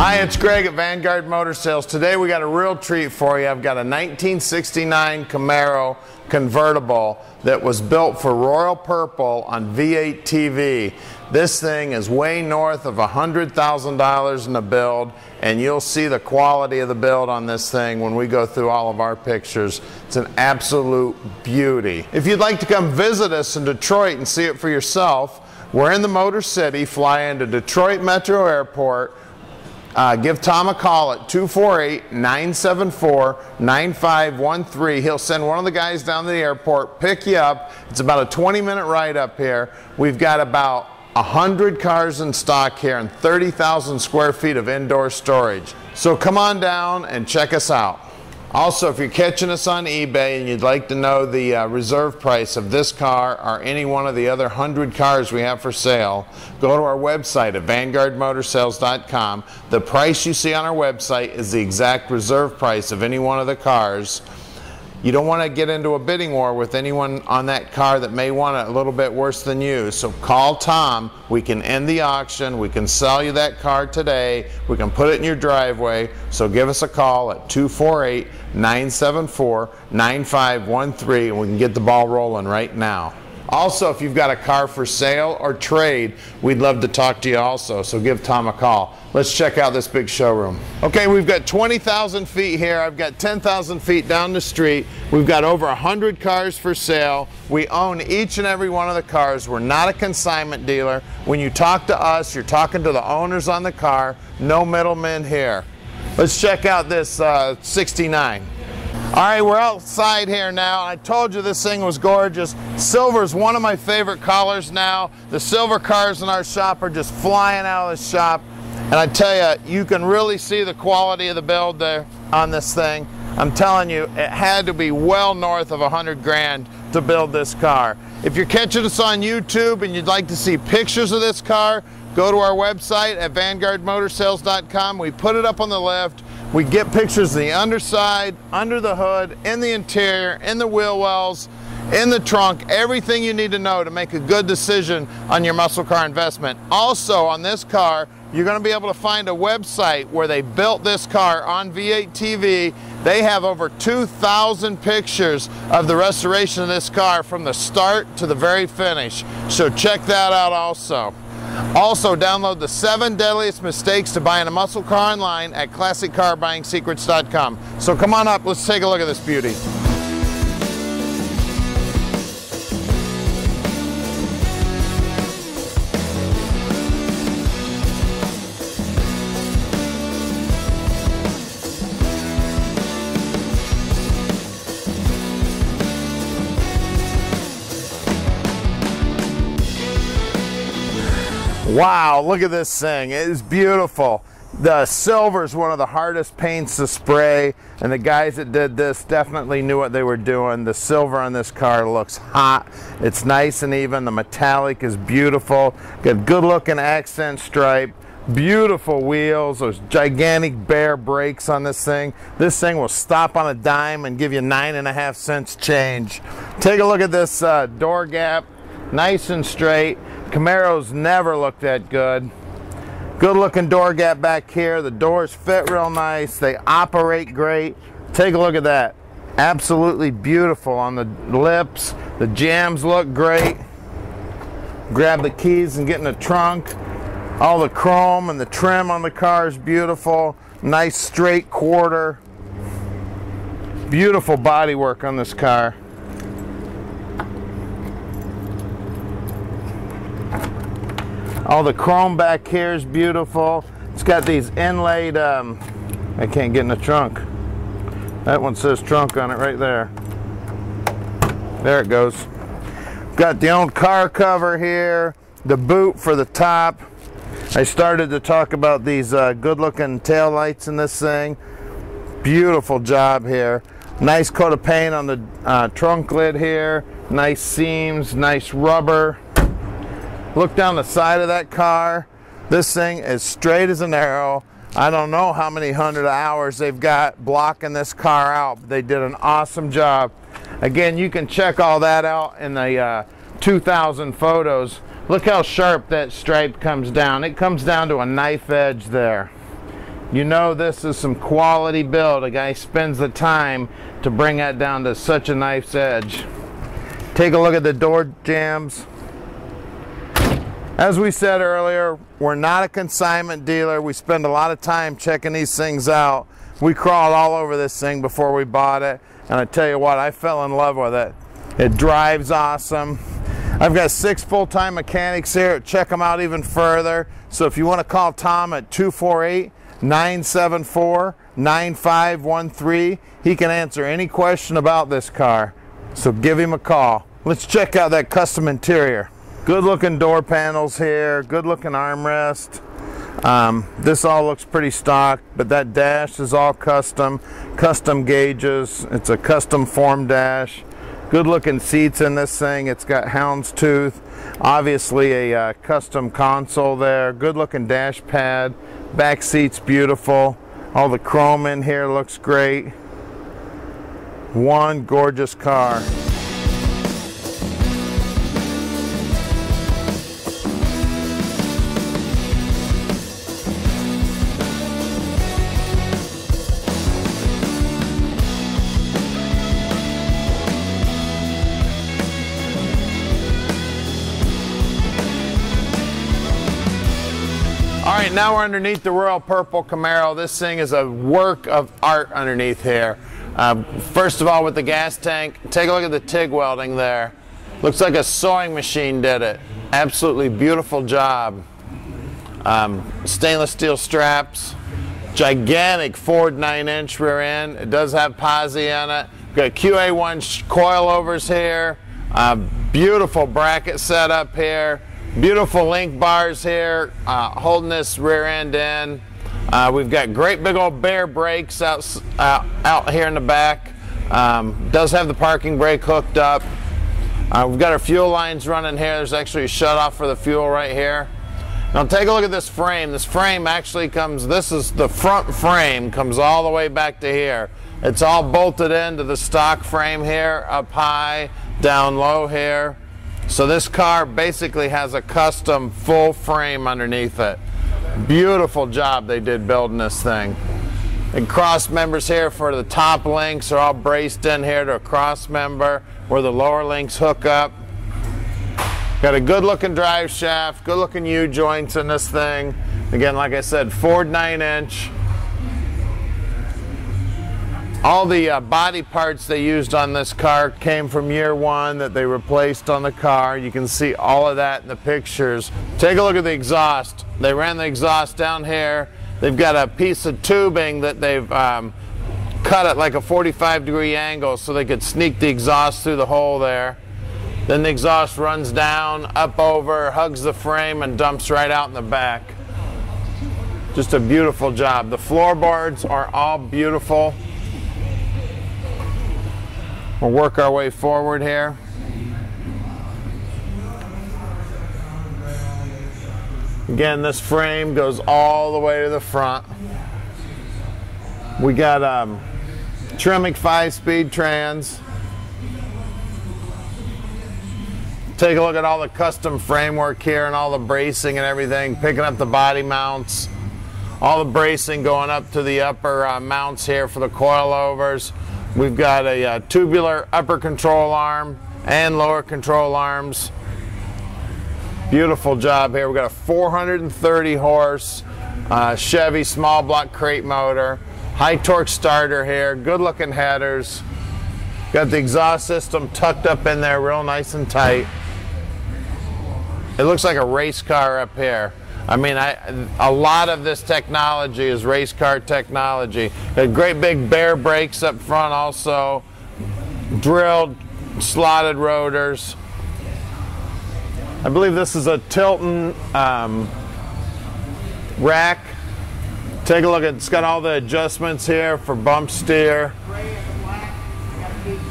Hi, it's Greg at Vanguard Motor Sales. Today we got a real treat for you. I've got a 1969 Camaro convertible that was built for Royal Purple on V8 TV. This thing is way north of $100,000 in the build, and you'll see the quality of the build on this thing when we go through all of our pictures. It's an absolute beauty. If you'd like to come visit us in Detroit and see it for yourself, we're in the Motor City. Fly into Detroit Metro Airport. Give Tom a call at 248-974-9513. He'll send one of the guys down to the airport, pick you up. It's about a 20-minute ride up here. We've got about 100 cars in stock here and 30,000 square feet of indoor storage. So come on down and check us out. Also, if you're catching us on eBay and you'd like to know the reserve price of this car or any one of the other 100 cars we have for sale, go to our website at VanguardMotorsales.com. The price you see on our website is the exact reserve price of any one of the cars. You don't want to get into a bidding war with anyone on that car that may want it a little bit worse than you. So call Tom. We can end the auction. We can sell you that car today. We can put it in your driveway. So give us a call at 248-974-9513 and we can get the ball rolling right now. Also, if you've got a car for sale or trade, we'd love to talk to you also, so give Tom a call. Let's check out this big showroom. Okay, we've got 20,000 feet here. I've got 10,000 feet down the street. We've got over 100 cars for sale. We own each and every one of the cars. We're not a consignment dealer. When you talk to us, you're talking to the owners on the car. No middlemen here. Let's check out this 69. All right, we're outside here now. I told you this thing was gorgeous. Silver is one of my favorite colors now. The silver cars in our shop are just flying out of the shop. And I tell you, you can really see the quality of the build there on this thing. I'm telling you, it had to be well north of 100 grand to build this car. If you're catching us on YouTube and you'd like to see pictures of this car, go to our website at VanguardMotorsales.com. We put it up on the lift. We get pictures of the underside, under the hood, in the interior, in the wheel wells, in the trunk, everything you need to know to make a good decision on your muscle car investment. Also, on this car, you're going to be able to find a website where they built this car on V8 TV. They have over 2,000 pictures of the restoration of this car from the start to the very finish. So check that out also. Also, download the 7 deadliest mistakes to buying a muscle car online at ClassicCarBuyingSecrets.com. So come on up, let's take a look at this beauty. Wow, look at this thing. It is beautiful. The silver is one of the hardest paints to spray, and the guys that did this definitely knew what they were doing. The silver on this car looks hot. It's nice and even. The metallic is beautiful. Got good looking accent stripe. Beautiful wheels. Those gigantic Baer brakes on this thing. This thing will stop on a dime and give you 9.5 cents change. Take a look at this door gap. Nice and straight. Camaros never look that good. Good looking door gap back here. The doors fit real nice. They operate great. Take a look at that. Absolutely beautiful on the lips. The jambs look great. Grab the keys and get in the trunk. All the chrome and the trim on the car is beautiful. Nice straight quarter. Beautiful body work on this car. All the chrome back here is beautiful. It's got these inlaid, I can't get in the trunk. That one says trunk on it right there. There it goes. Got the old car cover here, the boot for the top. I started to talk about these good looking tail lights in this thing. Beautiful job here. Nice coat of paint on the trunk lid here. Nice seams, nice rubber. Look down the side of that car. This thing is straight as an arrow. I don't know how many hundred hours they've got blocking this car out, but they did an awesome job. Again, you can check all that out in the 2,000 photos. Look how sharp that stripe comes down. It comes down to a knife edge there. You know this is some quality build. A guy spends the time to bring that down to such a nice edge. Take a look at the door jambs. As we said earlier, we're not a consignment dealer. We spend a lot of time checking these things out. We crawled all over this thing before we bought it, and I tell you what, I fell in love with it. It drives awesome. I've got 6 full-time mechanics here. Check them out even further. So if you want to call Tom at 248-974-9513, he can answer any question about this car. So give him a call. Let's check out that custom interior. Good looking door panels here, good looking armrest. This all looks pretty stock, but that dash is all custom gauges. It's a custom form dash. Good looking seats in this thing. It's got houndstooth, obviously a custom console there. Good looking dash pad. Back seat's beautiful. All the chrome in here looks great. One gorgeous car. All right, now we're underneath the Royal Purple Camaro. This thing is a work of art underneath here. First of all, with the gas tank, take a look at the TIG welding there. Looks like a sewing machine did it. Absolutely beautiful job. Stainless steel straps. Gigantic Ford 9-inch rear end. It does have posi in it. Got QA1 coilovers here. Beautiful bracket setup here. Beautiful link bars here, holding this rear end in. We've got great big old Baer brakes out here in the back. Does have the parking brake hooked up. We've got our fuel lines running here. There's actually a shut off for the fuel right here. Now take a look at this frame. This frame actually comes, this is the front frame, comes all the way back to here. It's all bolted into the stock frame here, up high, down low here. So this car basically has a custom full frame underneath it. Beautiful job they did building this thing. And cross members here for the top links are all braced in here to a cross member where the lower links hook up. Got a good looking drive shaft, good looking U-joints in this thing. Again, like I said, Ford 9-inch. All the body parts they used on this car came from YearOne that they replaced on the car. You can see all of that in the pictures. Take a look at the exhaust. They ran the exhaust down here. They've got a piece of tubing that they've cut at like a 45-degree angle so they could sneak the exhaust through the hole there. Then the exhaust runs down, up over, hugs the frame, and dumps right out in the back. Just a beautiful job. The floorboards are all beautiful. We'll work our way forward here. Again, this frame goes all the way to the front. We got Tremec 5-speed trans. Take a look at all the custom framework here and all the bracing and everything, picking up the body mounts. All the bracing going up to the upper mounts here for the coilovers. We've got a tubular upper control arm and lower control arms. Beautiful job here. We've got a 430 horse Chevy small block crate motor. High torque starter here. Good looking headers. Got the exhaust system tucked up in there real nice and tight. It looks like a race car up here. I mean, a lot of this technology is race car technology. Got great big Baer brakes up front also. Drilled, slotted rotors. I believe this is a Tilton rack. Take a look at, it's got all the adjustments here for bump steer.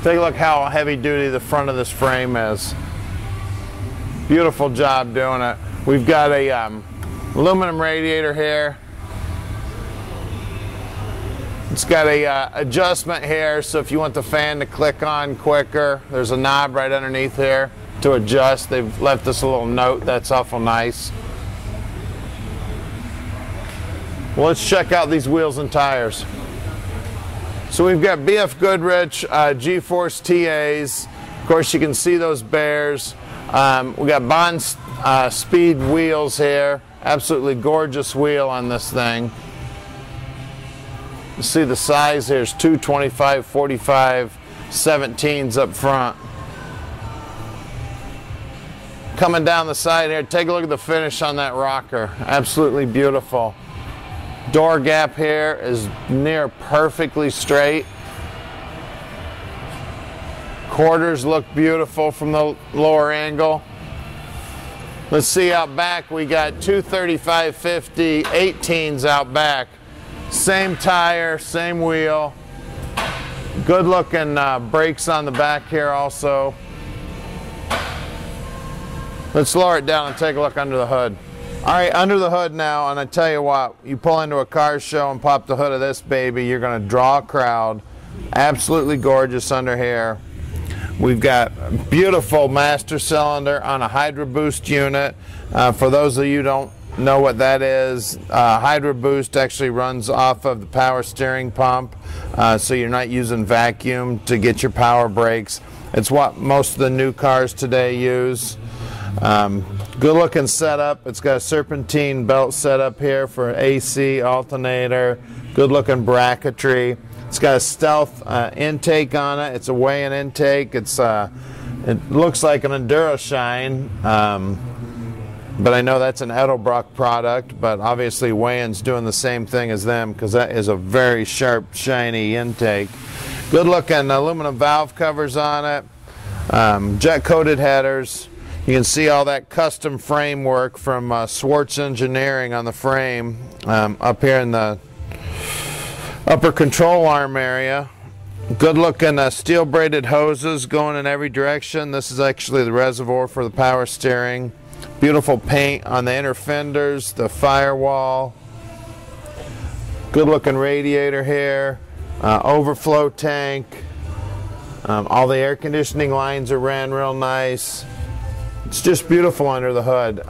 Take a look how heavy duty the front of this frame is. Beautiful job doing it. We've got a aluminum radiator here. It's got a adjustment here, so if you want the fan to click on quicker, there's a knob right underneath here to adjust. They've left us a little note. That's awful nice. Well, let's check out these wheels and tires. So we've got BF Goodrich G-Force TAs. Of course, you can see those Baers. We got Bonspeed wheels here. Absolutely gorgeous wheel on this thing. You see the size here is 225, 45, 17s up front. Coming down the side here, take a look at the finish on that rocker. Absolutely beautiful. Door gap here is near perfectly straight. Quarters look beautiful from the lower angle. Let's see out back, we got 235/50 18s out back. Same tire, same wheel. Good looking brakes on the back here also. Let's lower it down and take a look under the hood. All right, under the hood now, and I tell you what, you pull into a car show and pop the hood of this baby, you're gonna draw a crowd. Absolutely gorgeous under here. We've got a beautiful master cylinder on a HyrdaBoost unit. For those of you who don't know what that is, HyrdaBoost actually runs off of the power steering pump, so you're not using vacuum to get your power brakes. It's what most of the new cars today use. Good looking setup. It's got a serpentine belt setup here for AC, alternator, good looking bracketry. It's got a stealth intake on it. It's a weigh-in intake. It looks like an Enduro-Shine, but I know that's an Edelbrock product, but obviously weigh-in's doing the same thing as them because that is a very sharp, shiny intake. Good looking aluminum valve covers on it, jet-coated headers. You can see all that custom framework from Schwartz Engineering on the frame up here in the upper control arm area. Good looking steel braided hoses going in every direction. This is actually the reservoir for the power steering. Beautiful paint on the inner fenders, the firewall. Good looking radiator here. Overflow tank. All the air conditioning lines are ran real nice. It's just beautiful under the hood.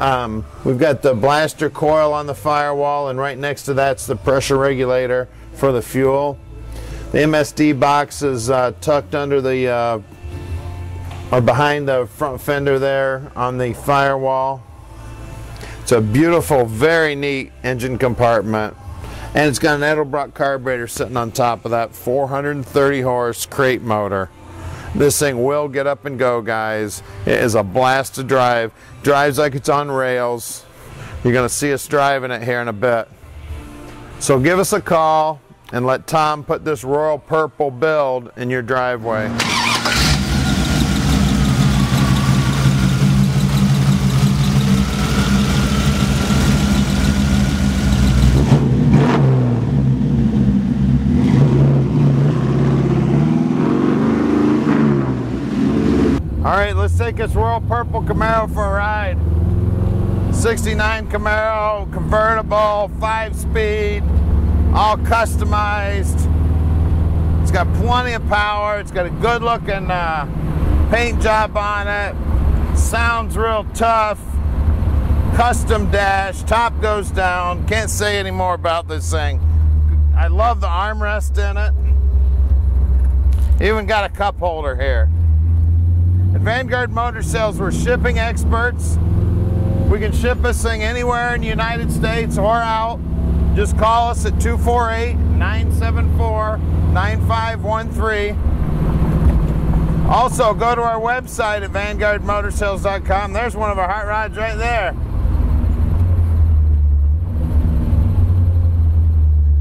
We've got the blaster coil on the firewall, and right next to that's the pressure regulator for the fuel. The MSD box is tucked under the or behind the front fender there on the firewall. It's a beautiful, very neat engine compartment, and it's got an Edelbrock carburetor sitting on top of that 430 horse crate motor. This thing will get up and go, guys. It is a blast to drive. Drives like it's on rails. You're going to see us driving it here in a bit. So give us a call and let Tom put this royal purple build in your driveway. All right, let's take this Royal Purple Camaro for a ride. 69 Camaro, convertible, 5-speed, all customized. It's got plenty of power. It's got a good looking paint job on it. Sounds real tough. Custom dash, top goes down. Can't say any more about this thing. I love the armrest in it. Even got a cup holder here. At Vanguard Motor Sales, we're shipping experts. We can ship this thing anywhere in the United States or out. Just call us at 248-974-9513. Also, go to our website at vanguardmotorsales.com. There's one of our hot rods right there.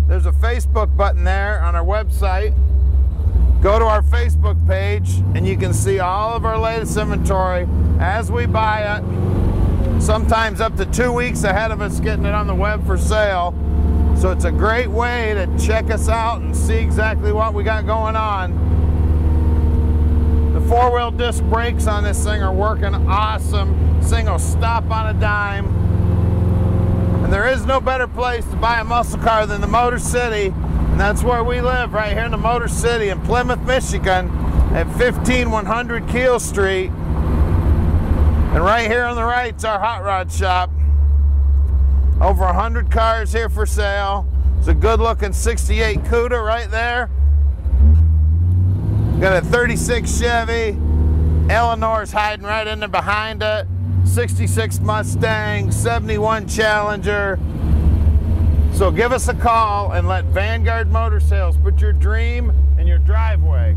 There's a Facebook button there on our website. Go to our Facebook page and you can see all of our latest inventory as we buy it. Sometimes up to 2 weeks ahead of us getting it on the web for sale. So it's a great way to check us out and see exactly what we got going on. The four-wheel disc brakes on this thing are working awesome. This thing will stop on a dime. And there is no better place to buy a muscle car than the Motor City. And that's where we live, right here in the Motor City in Plymouth, Michigan at 15100 Keel Street. And right here on the right is our hot rod shop. Over 100 cars here for sale. It's a good looking 68 CUDA right there. Got a 36 Chevy. Eleanor's hiding right in there behind it. 66 Mustang, 71 Challenger. So give us a call and let Vanguard Motor Sales put your dream in your driveway.